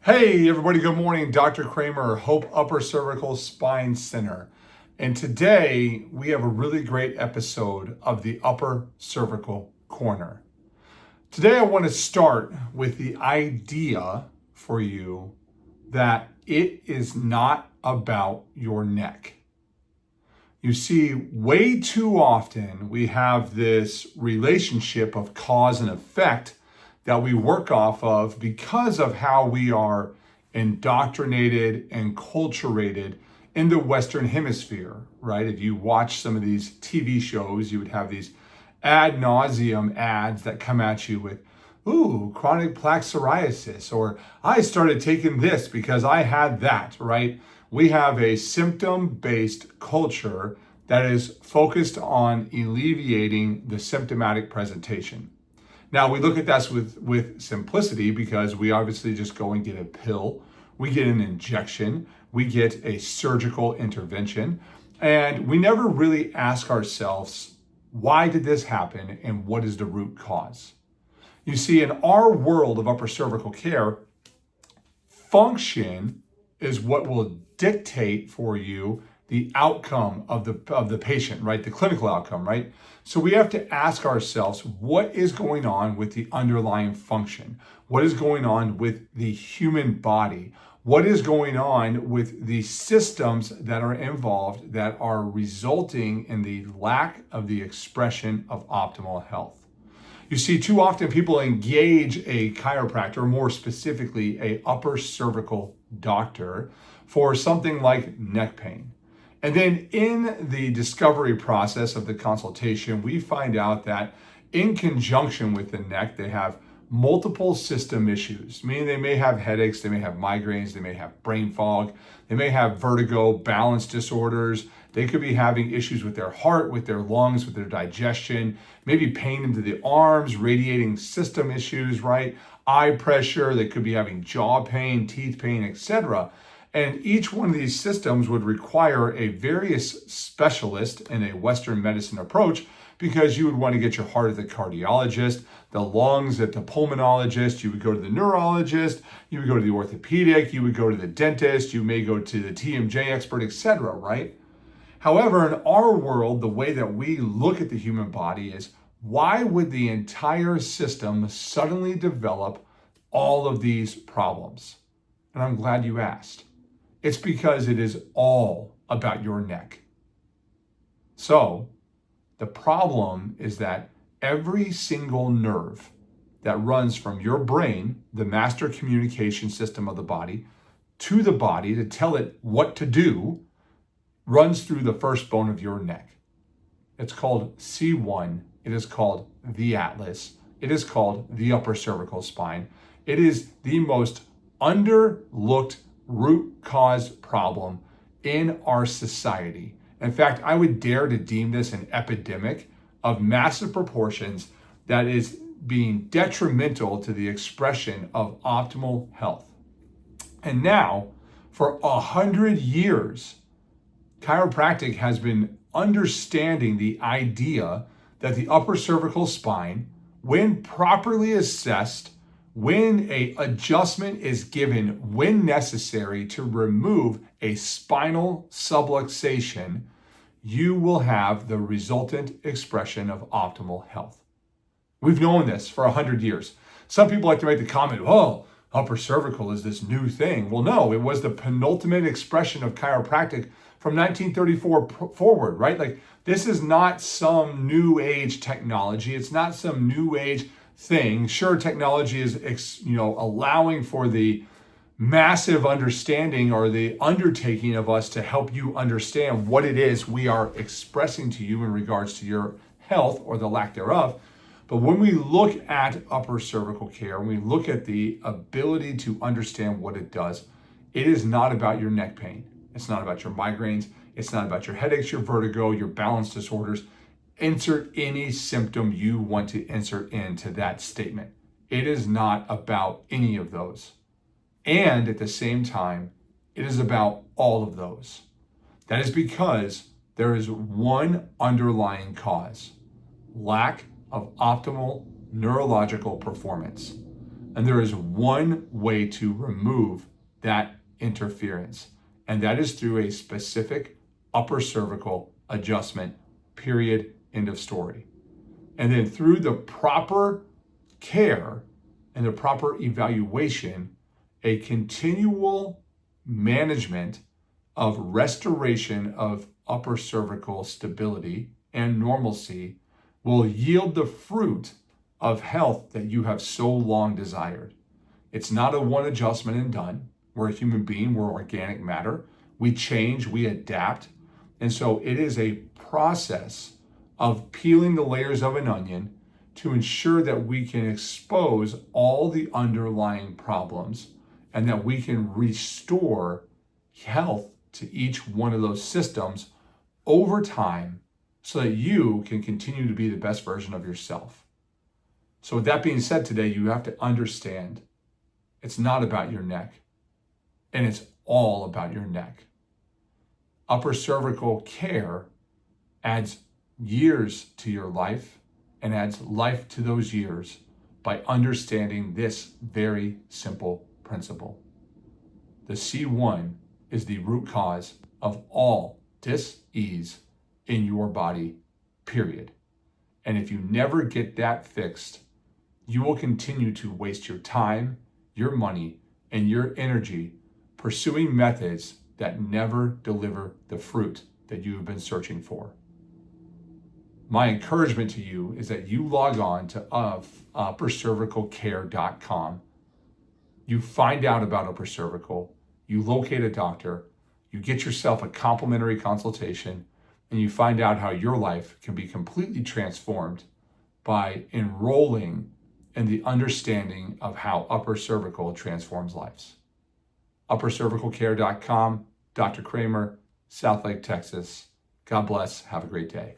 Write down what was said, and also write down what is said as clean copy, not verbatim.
Hey everybody, good morning. Dr. Kramer, Hope Upper Cervical Spine Center. And today we have a really great episode of the Upper Cervical Corner. Today I want to start with the idea for you that it is not about your neck. You see, way too often we have this relationship of cause and effect that we work off of because of how we are indoctrinated and culturated in the Western Hemisphere, right? If you watch some of these TV shows, you would have these ad nauseum ads that come at you with, ooh, chronic plaque psoriasis, or I started taking this because I had that, right? We have a symptom-based culture that is focused on alleviating the symptomatic presentation. Now, we look at that with simplicity because we obviously just go and get a pill, we get an injection, we get a surgical intervention, and we never really ask ourselves, why did this happen and what is the root cause? You see, in our world of upper cervical care, function is what will dictate for you the outcome of the patient, right? The clinical outcome, right? So we have to ask ourselves, what is going on with the underlying function? What is going on with the human body? What is going on with the systems that are involved that are resulting in the lack of the expression of optimal health? You see, too often people engage a chiropractor, more specifically a upper cervical doctor, for something like neck pain. And then in the discovery process of the consultation, we find out that in conjunction with the neck, they have multiple system issues, meaning they may have headaches, they may have migraines, they may have brain fog, they may have vertigo, balance disorders, they could be having issues with their heart, with their lungs, with their digestion, maybe pain into the arms, radiating system issues, right? Eye pressure, they could be having jaw pain, teeth pain, etc. And each one of these systems would require a various specialist in a Western medicine approach because you would want to get your heart at the cardiologist, the lungs at the pulmonologist, you would go to the neurologist, you would go to the orthopedic, you would go to the dentist, you may go to the TMJ expert, etc., right? However, in our world, the way that we look at the human body is, why would the entire system suddenly develop all of these problems? And I'm glad you asked. It's because it is all about your neck. So the problem is that every single nerve that runs from your brain, the master communication system of the body, to the body to tell it what to do, runs through the first bone of your neck. It's called C1. It is called the atlas. It is called the upper cervical spine. It is the most underlooked root cause problem in our society. In fact, I would dare to deem this an epidemic of massive proportions that is being detrimental to the expression of optimal health. And now, for 100 years, chiropractic has been understanding the idea that the upper cervical spine, when properly assessed, when an adjustment is given when necessary to remove a spinal subluxation, you will have the resultant expression of optimal health. We've known this for 100 years. Some people like to make the comment, oh, upper cervical is this new thing. Well, no, it was the penultimate expression of chiropractic from 1934 forward, right? Like, this is not some new age technology. It's not some new age thing. Sure, technology is, allowing for the massive understanding or the undertaking of us to help you understand what it is we are expressing to you in regards to your health or the lack thereof. But when we look at upper cervical care, when we look at the ability to understand what it does, it is not about your neck pain. It's not about your migraines. It's not about your headaches, your vertigo, your balance disorders. Insert any symptom you want to insert into that statement. It is not about any of those. And at the same time, it is about all of those. That is because there is one underlying cause: lack of optimal neurological performance. And there is one way to remove that interference, and that is through a specific upper cervical adjustment, period, end of story. And then through the proper care and the proper evaluation, a continual management of restoration of upper cervical stability and normalcy will yield the fruit of health that you have so long desired. It's not a one adjustment and done. We're a human being, we're organic matter. We change, we adapt. And so it is a process of peeling the layers of an onion to ensure that we can expose all the underlying problems and that we can restore health to each one of those systems over time so that you can continue to be the best version of yourself. So with that being said today, you have to understand it's not about your neck, and it's all about your neck. Upper cervical care adds years to your life and adds life to those years by understanding this very simple principle. The C1 is the root cause of all dis-ease in your body, period. And if you never get that fixed, you will continue to waste your time, your money, and your energy pursuing methods that never deliver the fruit that you have been searching for. My encouragement to you is that you log on to uppercervicalcare.com. You find out about upper cervical, you locate a doctor, you get yourself a complimentary consultation, and you find out how your life can be completely transformed by enrolling in the understanding of how upper cervical transforms lives. Uppercervicalcare.com, Dr. Kramer, South Lake, Texas. God bless. Have a great day.